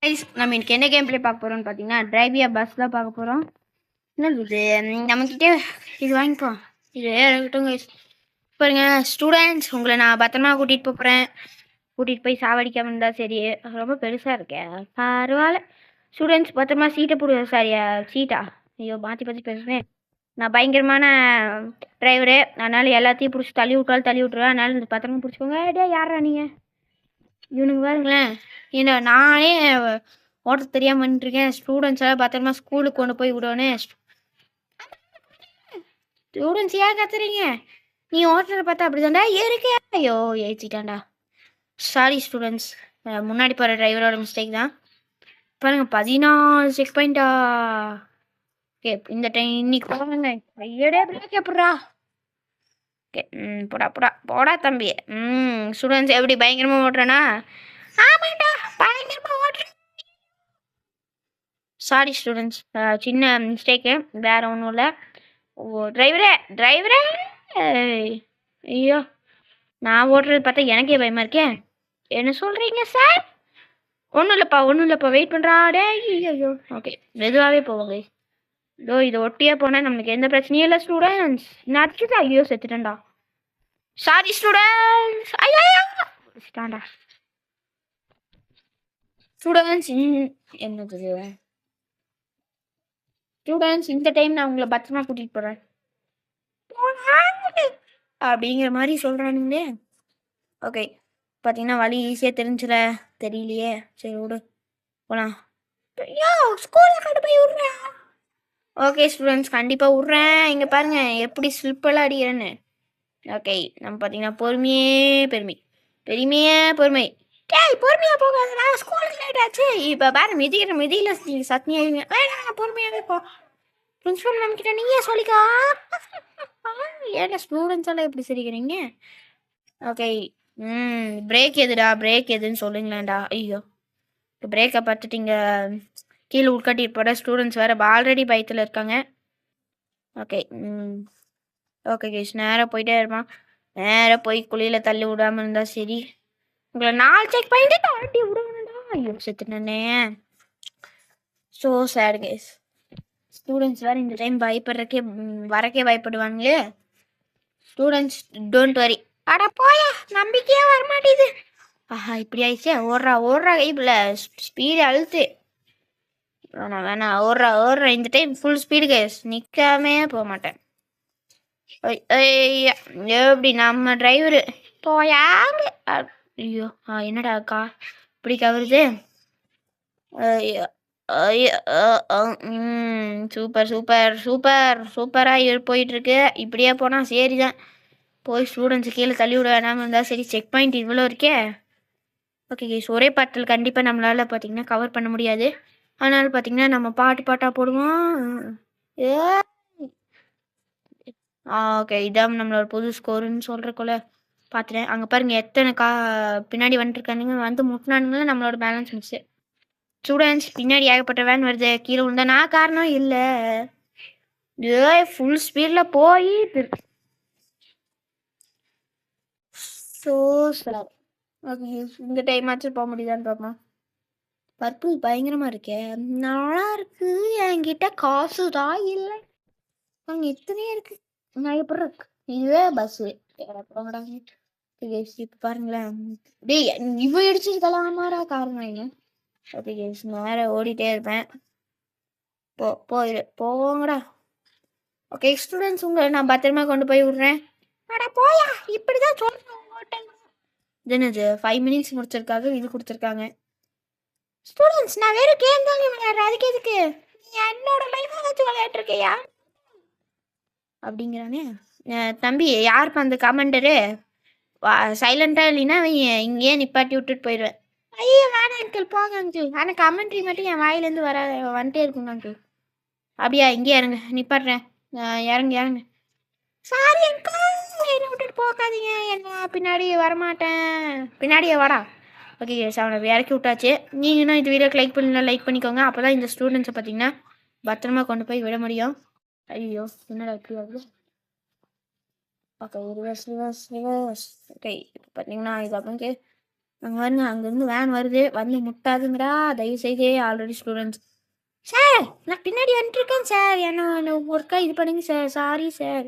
Guys நம்ம இன்னைக்கு என்ன கேம் ப்ளே பார்க்க போகிறோம்னு பார்த்தீங்கன்னா டிரைவியா பஸ் தான் பார்க்க போகிறோம். என்ன இது நம்மக்கிட்டே இது வாங்கிப்போம். இது இருக்கட்டும் கைஸ். பாருங்க ஸ்டூடெண்ட்ஸ், உங்களை நான் பத்திரமா கூட்டிகிட்டு போகிறேன். கூட்டிகிட்டு போய் சாவடிக்காமல் இருந்தால் சரி. ரொம்ப பெருசாக இருக்கேன், பரவாயில்ல. ஸ்டூடெண்ட்ஸ் பத்திரமா சீட்டை போடுவேன். சாரியா சீட்டா, ஐயோ மாற்றி பற்றி பேசுகிறேன். நான் பயங்கரமான டிரைவரு, அதனால் எல்லாத்தையும் பிடிச்சி தள்ளி விட்டாலும் தள்ளி விட்ருவேன். அதனால் இந்த பத்திரமா பிடிச்சிக்கோங்க. டே யாரா நீங்கள்? இவனுக்கு பாருங்களேன், என்ன நானே ஓட்ட தெரியாமல் பண்ணிட்டுருக்கேன். ஸ்டூடெண்ட்ஸ் எல்லாம் பத்திரமா ஸ்கூலுக்கு கொண்டு போய் விடணும். ஸ்டூடெண்ட்ஸ் ஏன் கத்துறீங்க? நீ ஓட்டுறத பார்த்தா அப்படி தாண்டா இருக்கே. ஐயோ ஏற்றிட்டான்டா. சாரி ஸ்டூடெண்ட்ஸ், முன்னாடி போகிற டிரைவரோட மிஸ்டேக் தான். பாருங்க 14 செக் பாயிண்டா. ஓகே இந்த டைம் இன்னைக்கு போவாங்க. ஐயடே பிரேக் எப்படா? ஓகே போடா போடா போடா தம்பி. ஸ்டூடெண்ட்ஸ் எப்படி பயங்கரமாக ஓட்டுறேன்னா? ஆமாண்டா பயங்கரமாக ஓட்டுறேன். சாரி ஸ்டூடெண்ட்ஸ், சின்ன மிஸ்டேக்கு, வேறு ஒன்றும் இல்லை. ஓ டிரைவரே டிரைவரே, ஐயோ நான் ஓட்டுறது பார்த்தா எனக்கே பயமாக இருக்கேன். என்ன சொல்கிறீங்க சார்? ஒன்றும் இல்லைப்பா வெயிட் பண்ணுறா. டே ஐயோ ஓகே மெதுவாகவே போவோங்க. இதோ இதை ஒட்டியே போனால் நம்மளுக்கு எந்த பிரச்சனையும் இல்லை ஸ்டூடெண்ட்ஸ். நான் அடிச்சுட்டா, ஐயோ செத்துட்டேன்டா. Sorry students. ஐயோ ஸ்டாண்டா ஸ்டூடெண்ட்ஸ். என்னது ஸ்டூடெண்ட்ஸ், இந்த டைம் நான் உங்களை பத்திரமா கூட்டிகிட்டு போகிறேன் அப்படிங்கிற மாதிரி சொல்கிறானுங்களே. ஓகே பார்த்தீங்கன்னா வழி ஈஸியாக தெரிஞ்சிட தெரியலையே. சரி விடு போகலாம். ஐயோ ஸ்கூலில் கொண்டு போய் விட்றேன். ஓகே ஸ்டூடெண்ட்ஸ் கண்டிப்பாக விட்றேன். இங்கே பாருங்கள் எப்படி ஸ்லிப்பெல்லாம் அடிக்கிறேன்னு. ஓகே நம்ம பார்த்தீங்கன்னா பொறுமை. டேய் பொறுமையாக போகாதடா, ஸ்கூலுக்கு லேட் ஆச்சு. இப்போ பாரு மிதியில் சட்னி ஆகிங்க. வேணாம் பொறுமையாகவே போ. பிரின்சிபல் நம்மக்கிட்ட நீயே சொல்லிக்கா. ஏன்னா ஸ்டூடெண்ட்ஸ் எல்லாம் எப்படி சிரிக்கிறீங்க? ஓகே பிரேக் எதுன்னு சொல்லுங்களேன்டா. ஐயோ பிரேக்கை பார்த்துட்டீங்க, கீழே உட்காட்டிட்டு போகிற ஸ்டூடெண்ட்ஸ் வேறு ஆல்ரெடி பயத்தில் இருக்காங்க. ஓகே ஓகே கேஷ் நேராக போயிட்டே இருப்பான். நேராக போய் குழியில் தள்ளி விடாமல் இருந்தால் சரி. உங்களை 4 செக் பண்ணிட்டு தாண்டி விடுவாங்கடா. ஐயோ செத்துட்டேனே. So sad case. ஸ்டூடெண்ட்ஸ் வேறு இந்த டைம் வரக்கே பயப்படுவாங்களே. Students don't worry. அட போயா, நம்பிக்கையே வரமாட்டேது. ஆஹா இப்படி ஆயிடுச்சே. ஓடுறா கைப்பில் ஸ்பீடு அழுத்து. வேணாம் ஓடுறா இந்த டைம் ஃபுல் ஸ்பீடு கேஸ், நிற்காமே போக மாட்டேன். எப்படி நம்ம டிரைவரு போயாங்க. ஐயோ என்னடா அக்கா இப்படி கவருது. சூப்பராக போயிட்டுருக்கு. இப்படியே போனால் சரி தான். போய் ஸ்டூடெண்ட்ஸு கீழே தள்ளி விட வேணாமல் இருந்தால் சரி. செக் பாயிண்ட் இவ்வளோ இருக்கே. ஓகே கேஸ், ஒரே பாட்டில் கண்டிப்பாக நம்மளால் பார்த்தீங்கன்னா கவர் பண்ண முடியாது. அதனால் பார்த்தீங்கன்னா நம்ம பாட்டாக போடுவோம். ஓகே இதான் நம்மளோட புது ஸ்கோருன்னு சொல்கிறக்குள்ள பார்த்துட்டேன். அங்கே பாருங்கள் எத்தனை பின்னாடி வந்துட்டுருக்கானுங்க. வந்து முட்டினானுங்களே நம்மளோட பேலன்ஸ் மிஸ்ஸு. ஸ்டூடெண்ட்ஸ் பின்னாடி ஏகப்பட்ட வேன் வருது. கீழே விழுந்தா நான் காரணம் இல்லை. ஃபுல் ஸ்பீடில் போய் ஸோ சார். ஓகே இந்த டைம் ஆச்சு போக முடியுதான்னு பார்ப்போம். பர்பிள் பயங்கரமாக இருக்கே, நல்லா இருக்கு. என்கிட்ட காசு தான் இல்லை. அங்கே எத்தனையே இருக்கு. நான் எப்படி இருக்கு இதுவே பஸ்ஸு போங்கடா. இப்போ பாருங்களேன், டேய் இவ அடிச்சிருக்கலாமாடா காரணம். ஓகே கேஸ் நேரம் ஓடிட்டே இருப்பேன். போங்கடா. ஓகே ஸ்டூடெண்ட்ஸ், உங்களை நான் பத்திரமா கொண்டு போய் விட்றேன். அடா போயா, இப்படிதான் சொல்றேன். என்னது 5 மினிட்ஸ் முடிச்சிருக்காங்க, இது கொடுத்துருக்காங்க. ஸ்டூடெண்ட்ஸ் நான் வேறு கேம் தாங்க விளையாடுறேன், அதுக்கு எதுக்கு நீ என்னோட லைஃப் வச்சு விளையாட்டுருக்கையா அப்படிங்கிறானே. தம்பி யாருப்பா அந்த கமெண்டரு? சைலண்டாக இல்லைன்னா இங்கேயே நிப்பாட்டி விட்டுட்டு போயிடுவேன். ஐயோ வேணாம் அங்கிள் போங்க அங்கிள். ஆனால் கமெண்ட்ரி மட்டும் என் வாயிலேருந்து வந்துட்டே இருக்குங்க அங்கிள். அப்படியா இங்கே இறங்க நிப்பாடுறேன். இறங்க. சாரி அங்கிள், என்னை விட்டுட்டு போகாதீங்க. என்ன பின்னாடியே வரமாட்டேன். பின்னாடியே வாடா. ஓகே அவனை இறக்கி விட்டாச்சு. நீங்களும் இந்த வீடியோக்கு லைக் பண்ணிக்கோங்க. அப்போ தான் இந்த ஸ்டூடெண்ட்ஸை பார்த்தீங்கன்னா பத்திரமா கொண்டு போய் விட முடியும். ஐயோ என்னடா இப்படி ஆகுது. Okay reverse. ஓகே இப்போ பார்த்தீங்கன்னா இது அப்படின்ட்டு அங்கே வருங்க, அங்கேருந்து வேன் வருது, வந்து முட்டாதுங்கடா தயவு செய்தே. ஆல்ரெடி ஸ்டூடெண்ட்ஸ் சார் நான் பின்னாடி வந்துட்டுருக்கேன் சார், என்ன ஒர்க்கா இது பண்ணுங்க சார், சாரி சார்.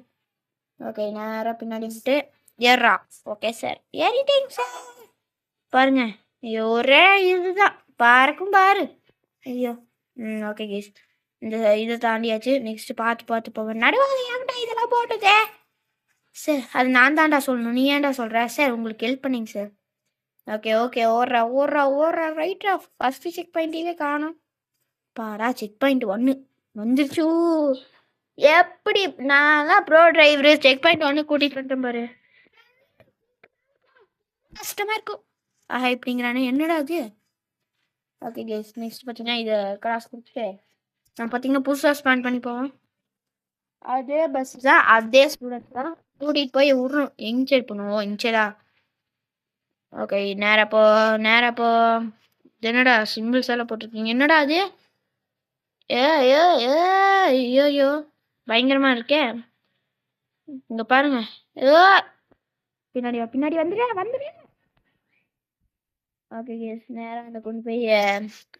ஓகே நேராக பின்னாடி வந்துட்டு ஏறா. ஓகே சார் ஏறிட்டேங்க சார். பாருங்க ஐயோ ஒரே இதுதான் பாருக்கும் பாரு. ஐயோ ஓகே கேஸ் இந்த இதை தாண்டியாச்சு. நெக்ஸ்ட் பார்த்து பார்த்து போவேன். நடுவாங்க ஏன்டா இதெல்லாம் போட்டதே சார்? அது நான் தான்டா சொல்லணும், நீ ஏன்டா சொல்கிற சார்? உங்களுக்கு ஹெல்ப் பண்ணிங்க சார். ஓகே ஓகே ஓடுறா ஓடுறா ஓடுறா. ரைட்டா ஃபஸ்ட்டு செக் பாயிண்ட்டே காணும். பாரா செக் பாயிண்ட் 1 வந்துருச்சு. எப்படி நான் தான் ப்ரோ டிரைவரு, செக் பாயிண்ட் 1 கூட்டிகிட்டு வந்துட்டேன் பாரு. கஷ்டமாக இருக்கும் இப்படிங்கிறானே என்னடா அது. ஓகே கேஸ் நெக்ஸ்ட் பார்த்தீங்கன்னா இதை கிராஸ் கொடுத்துட்டு நான் பார்த்தீங்கன்னா புதுசாக ஸ்பேன் பண்ணி போவோம். அதே பஸ் தான், அதே ஸ்டூடெண்ட் தான் கூட்டிகிட்டு போய் விட்றோம். எங்க சைடு பண்ணுவோம் இன்ச்சடா. ஓகே நேராப்போ என்னடா சிம்பிள்ஸ் எல்லாம் போட்டிருக்கீங்க, என்னடா அது? ஏ ஏ ஏ ஐயோயோ பயங்கரமா இருக்கே. இங்க பாருங்க. ஏ பின்னாடி வந்துடு. ஓகே கேஸ் நேராக அந்த கொண்டு போய்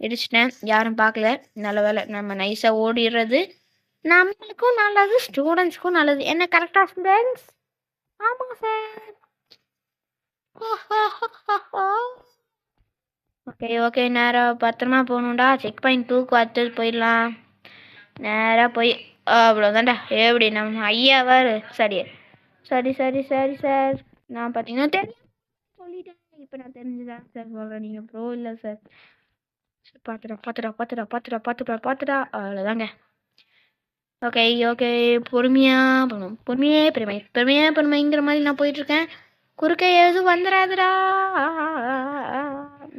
இடிச்சிட்டேன். யாரும் பார்க்கல, நல்ல வேலை. நம்ம நைஸாக ஓடிடுறது நம்மளுக்கும் நல்லது, ஸ்டூடெண்ட்ஸ்க்கும் நல்லது. என்ன கரெக்டாக ஸ்டூடெண்ட்ஸ்? ஆமாம் சார். ஓகே ஓகே நேராக பத்திரமா போகணுண்டா. செக் பாயிண்ட் 2க்கு அடுத்தது போயிடலாம். நேராக போய் அவ்வளோதான்டா. எப்படி நம்ம ஐயாவார் சரி சரி சரி சரி சார். நான் பார்த்தீங்கன்னா தெரியும் சொல்லிட்டேன். இப்போ நான் தெரிஞ்சுதான் சார் சொல்கிறேன், நீங்கள் ப்ரோ இல்லை சார். பார்த்துடா அவ்வளோதாங்க. ஓகே ஓகே பொறுமையாக போகணும். பொறுமைங்கிற மாதிரி நான் போயிட்டுருக்கேன். குறுக்க எதுவும் வந்துடாதுடா.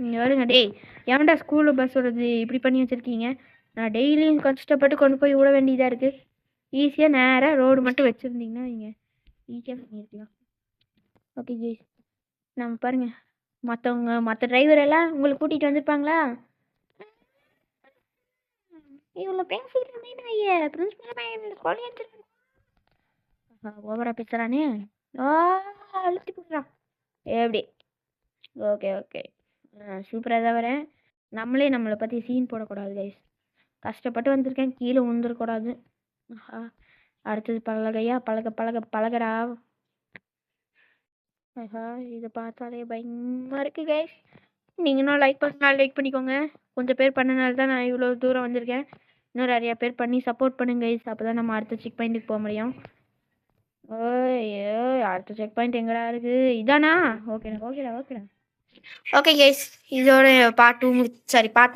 நீங்கள் வருங்க. டேய் ஏன்டா ஸ்கூலில் பஸ் விடுறது இப்படி பண்ணி வச்சுருக்கீங்க? நான் டெய்லியும் கஷ்டப்பட்டு கொண்டு போய் விட வேண்டியதாக இருக்குது. ஈஸியாக நேராக ரோடு மட்டும் வச்சுருந்தீங்கன்னா நீங்கள் ஈஸியாக பண்ணியிருக்கலாம். ஓகே ஜி நம்ம பாருங்க மற்ற டிரைவர் எல்லாம் உங்களை கூட்டிகிட்டு வந்திருப்பாங்களா? இவ்வளோ பேசிட்டு இருந்தேன் பிரின்சிபல் ஓவரா பேசுகிறானே. அழுத்தி போடுறான் எப்படி. ஓகே ஓகே சூப்பராக தான் வரேன். நம்மளை பற்றி சீன் போடக்கூடாது கைஸ். கஷ்டப்பட்டு வந்திருக்கேன், கீழே விழுந்துடக்கூடாது. அடுத்தது பழகடா. இதை பார்த்தாலே பயமாக இருக்குது கைஸ். நீங்களும் லைக் பண்ணிக்கோங்க. கொஞ்சம் பேர் பண்ணனால தான் நான் இவ்வளோ தூரம் வந்திருக்கேன். இன்னும் நிறையா பேர் பண்ணி சப்போர்ட் பண்ணுங்க கைஸ். அப்போ தான் நம்ம அடுத்த செக் பாயிண்ட்டுக்கு போக முடியும். ஓய்யோ அடுத்த செக் பாயிண்ட் எங்கடா இருக்குது? இதானா? ஓகேடா. ஓகே கைஸ் இதோட பார்ட்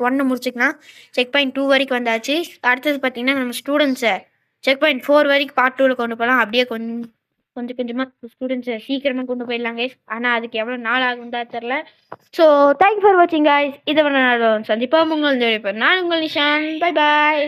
1 முடிச்சுக்கலாம். செக் பாயிண்ட் 2 வரைக்கும் வந்தாச்சு. அடுத்தது பார்த்தீங்கன்னா நம்ம ஸ்டூடெண்ட்ஸை செக் பாயிண்ட் 4 வரைக்கும் பார்ட் 2ல் கொண்டு போகலாம். அப்படியே கொஞ்சமாக ஸ்டூடெண்ட்ஸை சீக்கிரமாக கொண்டு போயிடலாம் கைஸ். ஆனால் அதுக்கு எவ்வளோ நாள் ஆகும் தான் தெரில. ஸோ தேங்க்ஸ் ஃபார் வாட்சிங் கைஸ். இதை சந்திப்போம். நான் உங்கள் நிஷான். Bye bye.